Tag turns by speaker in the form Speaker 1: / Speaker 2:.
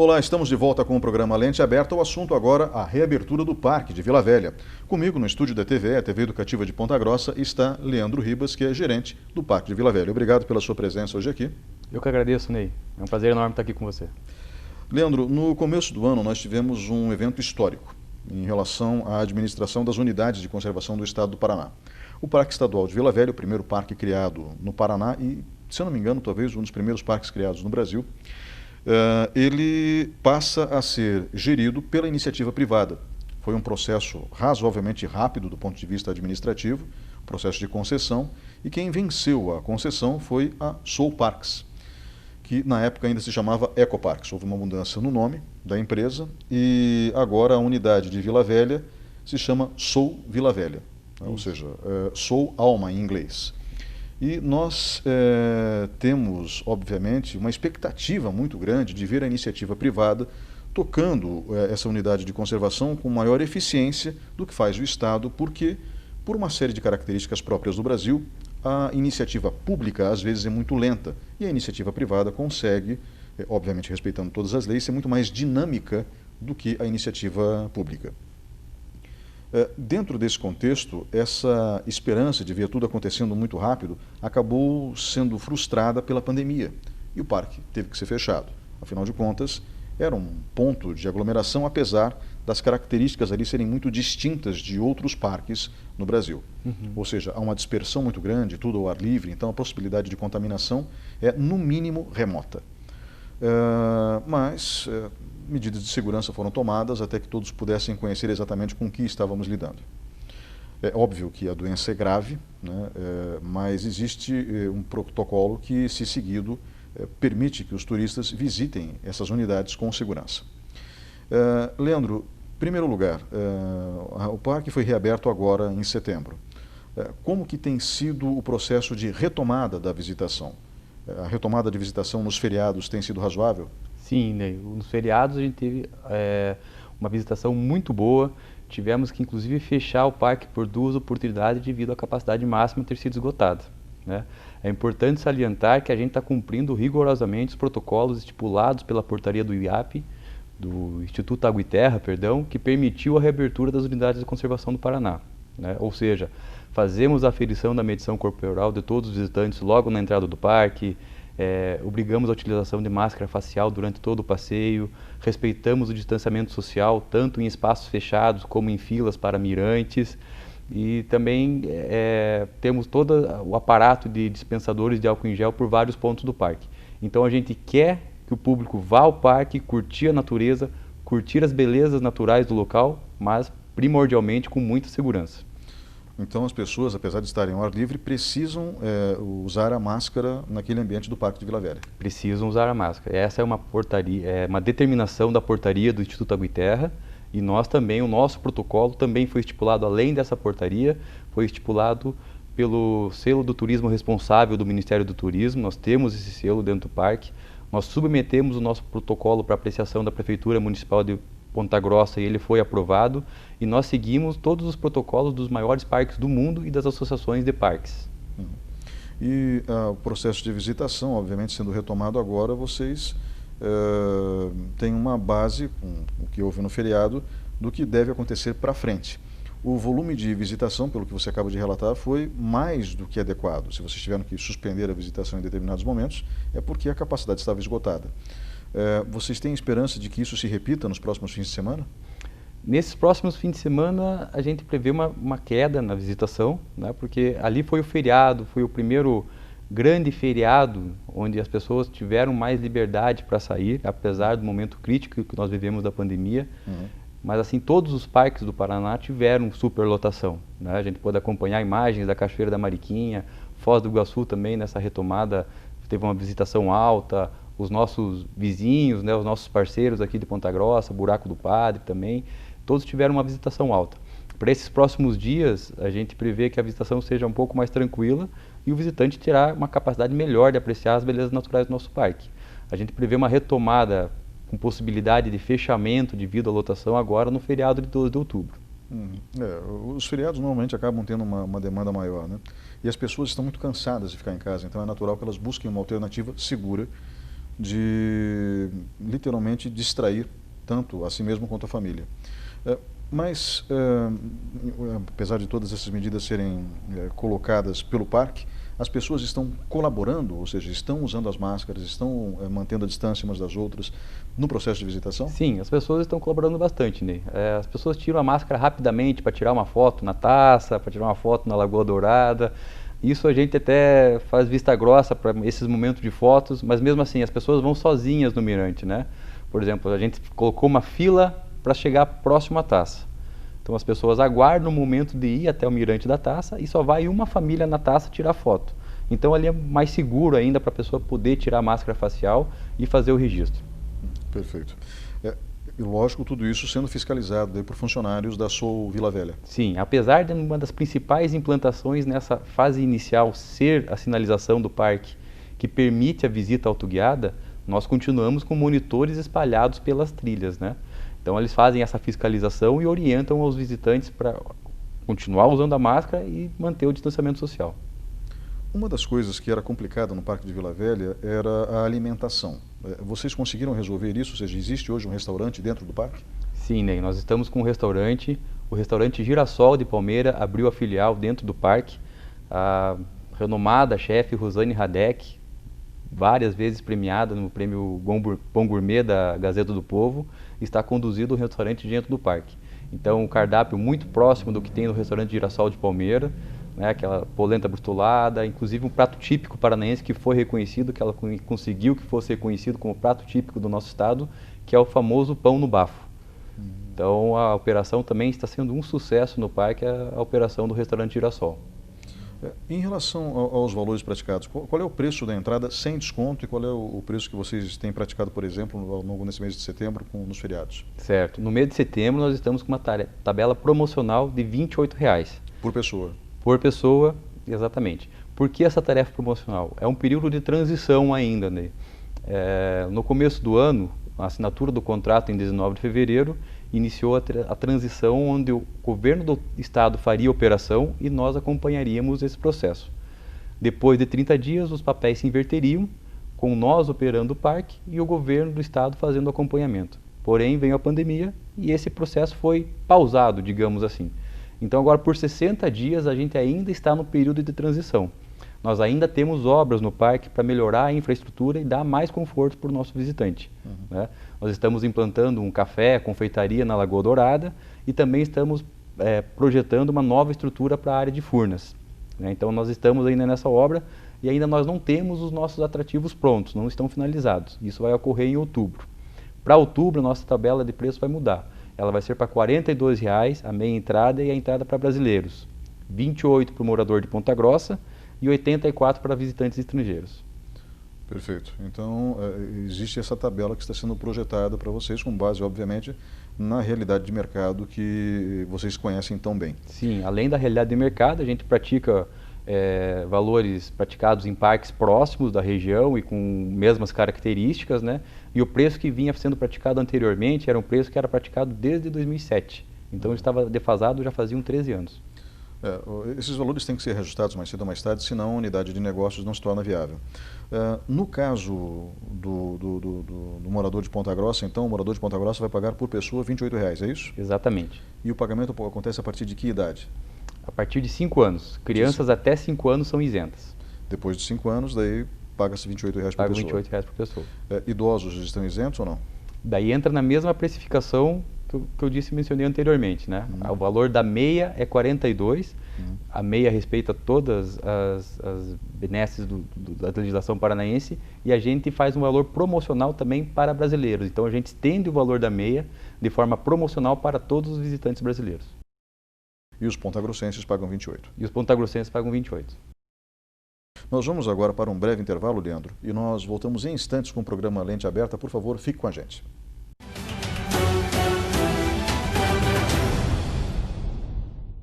Speaker 1: Olá, estamos de volta com o programa Lente Aberta. O assunto agora, a reabertura do Parque de Vila Velha. Comigo no estúdio da TVE, a TV Educativa de Ponta Grossa, está Leandro Ribas, que é gerente do Parque de Vila Velha. Obrigado pela sua presença hoje aqui.
Speaker 2: Eu que agradeço, Ney. É um prazer enorme estar aqui com você.
Speaker 1: Leandro, no começo do ano nós tivemos um evento histórico em relação à administração das unidades de conservação do estado do Paraná. O Parque Estadual de Vila Velha, o primeiro parque criado no Paraná e, se eu não me engano, talvez um dos primeiros parques criados no Brasil, ele passa a ser gerido pela iniciativa privada. Foi um processo razoavelmente rápido do ponto de vista administrativo, processo de concessão, e quem venceu a concessão foi a Sou Parques, que na época ainda se chamava Ecoparques. Houve uma mudança no nome da empresa e agora a unidade de Vila Velha se chama Sou Vila Velha, né? Ou seja, Sou Alma em inglês. E nós temos, obviamente, uma expectativa muito grande de ver a iniciativa privada tocando essa unidade de conservação com maior eficiência do que faz o Estado, porque, por uma série de características próprias do Brasil, a iniciativa pública às vezes é muito lenta e a iniciativa privada consegue, obviamente respeitando todas as leis, ser muito mais dinâmica do que a iniciativa pública. Dentro desse contexto, essa esperança de ver tudo acontecendo muito rápido acabou sendo frustrada pela pandemia e o parque teve que ser fechado. Afinal de contas, era um ponto de aglomeração, apesar das características ali serem muito distintas de outros parques no Brasil. Ou seja, há uma dispersão muito grande, tudo ao ar livre, então a possibilidade de contaminação é, no mínimo, remota. Mas medidas de segurança foram tomadas até que todos pudessem conhecer exatamente com o que estávamos lidando. É óbvio que a doença é grave, né, mas existe um protocolo que, se seguido, permite que os turistas visitem essas unidades com segurança. Leandro, em primeiro lugar, o parque foi reaberto agora em setembro. Como que tem sido o processo de retomada da visitação? A retomada de visitação nos feriados tem sido razoável?
Speaker 2: Sim, Ney. Nos feriados a gente teve uma visitação muito boa. Tivemos que, inclusive, fechar o parque por 2 oportunidades devido à capacidade máxima ter sido esgotada, né? É importante salientar que a gente está cumprindo rigorosamente os protocolos estipulados pela portaria do IAP, do Instituto Água e Terra, perdão, que permitiu a reabertura das unidades de conservação do Paraná, né? Ou seja, fazemos a aferição da medição corporal de todos os visitantes logo na entrada do parque, obrigamos a utilização de máscara facial durante todo o passeio, respeitamos o distanciamento social, tanto em espaços fechados como em filas para mirantes, e também temos todo o aparato de dispensadores de álcool em gel por vários pontos do parque. Então a gente quer que o público vá ao parque, curtir a natureza, curtir as belezas naturais do local, mas primordialmente com muita segurança.
Speaker 1: Então as pessoas, apesar de estarem ao ar livre, precisam usar a máscara naquele ambiente do Parque de Vila Velha.
Speaker 2: Precisam usar a máscara. Essa é uma portaria, uma determinação da portaria do Instituto Água e Terra, e nós também, o nosso protocolo também foi estipulado, além dessa portaria, foi estipulado pelo selo do turismo responsável do Ministério do Turismo. Nós temos esse selo dentro do parque. Nós submetemos o nosso protocolo para apreciação da Prefeitura Municipal de Ponta Grossa e ele foi aprovado, e nós seguimos todos os protocolos dos maiores parques do mundo e das associações de parques.
Speaker 1: E o processo de visitação, obviamente, sendo retomado agora, vocês têm uma base, com o que houve no feriado, do que deve acontecer para frente. O volume de visitação, pelo que você acaba de relatar, foi mais do que adequado. Se vocês tiveram que suspender a visitação em determinados momentos, é porque a capacidade estava esgotada. Vocês têm esperança de que isso se repita nos próximos fins de semana?
Speaker 2: Nesses próximos fins de semana, a gente prevê uma queda na visitação, né, porque ali foi o feriado, foi o primeiro grande feriado onde as pessoas tiveram mais liberdade para sair, apesar do momento crítico que nós vivemos da pandemia. Mas assim, todos os parques do Paraná tiveram superlotação, né? A gente pôde acompanhar imagens da Cachoeira da Mariquinha, Foz do Iguaçu também nessa retomada teve uma visitação alta, os nossos vizinhos, né, os nossos parceiros aqui de Ponta Grossa, Buraco do Padre também, todos tiveram uma visitação alta. Para esses próximos dias, a gente prevê que a visitação seja um pouco mais tranquila e o visitante terá uma capacidade melhor de apreciar as belezas naturais do nosso parque. A gente prevê uma retomada com possibilidade de fechamento devido à lotação agora no feriado de 12 de outubro.
Speaker 1: Os feriados normalmente acabam tendo uma demanda maior, né? E as pessoas estão muito cansadas de ficar em casa, então é natural que elas busquem uma alternativa segura de literalmente distrair tanto a si mesmo quanto a família. Mas, apesar de todas essas medidas serem colocadas pelo parque, as pessoas estão colaborando, ou seja, estão usando as máscaras, estão mantendo a distância umas das outras no processo de visitação?
Speaker 2: Sim, as pessoas estão colaborando bastante, Ney. As pessoas tiram a máscara rapidamente para tirar uma foto na taça, para tirar uma foto na Lagoa Dourada. Isso a gente até faz vista grossa para esses momentos de fotos, mas mesmo assim as pessoas vão sozinhas no mirante, né? Por exemplo, a gente colocou uma fila para chegar próximo à taça. Então as pessoas aguardam o momento de ir até o mirante da taça e só vai uma família na taça tirar foto. Então ali é mais seguro ainda para a pessoa poder tirar a máscara facial e fazer o registro.
Speaker 1: Perfeito. E lógico, tudo isso sendo fiscalizado por funcionários da SOU Vila Velha.
Speaker 2: Sim, apesar de uma das principais implantações nessa fase inicial ser a sinalização do parque que permite a visita autoguiada, nós continuamos com monitores espalhados pelas trilhas, né? Então eles fazem essa fiscalização e orientam os visitantes para continuar usando a máscara e manter o distanciamento social.
Speaker 1: Uma das coisas que era complicada no Parque de Vila Velha era a alimentação. Vocês conseguiram resolver isso? Ou seja, existe hoje um restaurante dentro do parque?
Speaker 2: Sim, Ney, nós estamos com um restaurante, o restaurante Girassol de Palmeira abriu a filial dentro do parque. A renomada chefe Rosane Radek, várias vezes premiada no prêmio Bom Gourmet da Gazeta do Povo, está conduzindo o restaurante dentro do parque. Então, um cardápio muito próximo do que tem no restaurante Girassol de Palmeira, né, aquela polenta brustulada, inclusive um prato típico paranaense que foi reconhecido, que ela conseguiu que fosse reconhecido como prato típico do nosso estado, que é o famoso pão no bafo. Então, a operação também está sendo um sucesso no parque, a operação do restaurante Girassol.
Speaker 1: Em relação aos valores praticados, qual é o preço da entrada sem desconto e qual é o preço que vocês têm praticado, por exemplo, nesse mês de setembro, nos feriados?
Speaker 2: Certo. No mês de setembro, nós estamos com uma tabela promocional de R$ 28,00.
Speaker 1: Por pessoa?
Speaker 2: Por pessoa, exatamente. Por que essa tarefa promocional? É um período de transição ainda, né? No começo do ano, a assinatura do contrato em 19 de fevereiro, iniciou a transição onde o governo do estado faria a operação e nós acompanharíamos esse processo. Depois de 30 dias, os papéis se inverteriam, com nós operando o parque e o governo do estado fazendo o acompanhamento. Porém, veio a pandemia e esse processo foi pausado, digamos assim. Então, agora por 60 dias, a gente ainda está no período de transição. Nós ainda temos obras no parque para melhorar a infraestrutura e dar mais conforto para o nosso visitante. Né? Nós estamos implantando um café, confeitaria na Lagoa Dourada e também estamos projetando uma nova estrutura para a área de Furnas. Né? Então nós estamos ainda nessa obra e ainda nós não temos os nossos atrativos prontos, não estão finalizados. Isso vai ocorrer em outubro. Para outubro, a nossa tabela de preço vai mudar. Ela vai ser para R$ 42,00 a meia entrada e a entrada para brasileiros. R$ 28,00 para o morador de Ponta Grossa e R$ 84,00 para visitantes estrangeiros.
Speaker 1: Perfeito. Então, existe essa tabela que está sendo projetada para vocês, com base, obviamente, na realidade de mercado que vocês conhecem tão bem.
Speaker 2: Sim, além da realidade de mercado, a gente pratica valores praticados em parques próximos da região e com mesmas características, né? E o preço que vinha sendo praticado anteriormente era um preço que era praticado desde 2007. Então, estava defasado já faziam 13 anos.
Speaker 1: Esses valores têm que ser reajustados mais cedo ou mais tarde, senão a unidade de negócios não se torna viável. No caso do morador de Ponta Grossa, então, o morador de Ponta Grossa vai pagar por pessoa R$ 28,00, é isso?
Speaker 2: Exatamente.
Speaker 1: E o pagamento acontece a partir de que idade?
Speaker 2: A partir de 5 anos. Crianças até 5 anos são isentas.
Speaker 1: Depois de 5 anos, daí paga-se R$ 28,00 por pessoa.
Speaker 2: Paga R$ 28,00 por pessoa.
Speaker 1: Idosos estão isentos ou não?
Speaker 2: Daí entra na mesma precificação que eu mencionei anteriormente, né? O valor da meia é 42, a meia respeita todas as benesses da legislação paranaense e a gente faz um valor promocional também para brasileiros. Então a gente estende o valor da meia de forma promocional para todos os visitantes brasileiros.
Speaker 1: E os pontagrossenses pagam 28?
Speaker 2: E os pontagrossenses pagam 28.
Speaker 1: Nós vamos agora para um breve intervalo, Leandro, e nós voltamos em instantes com o programa Lente Aberta. Por favor, fique com a gente.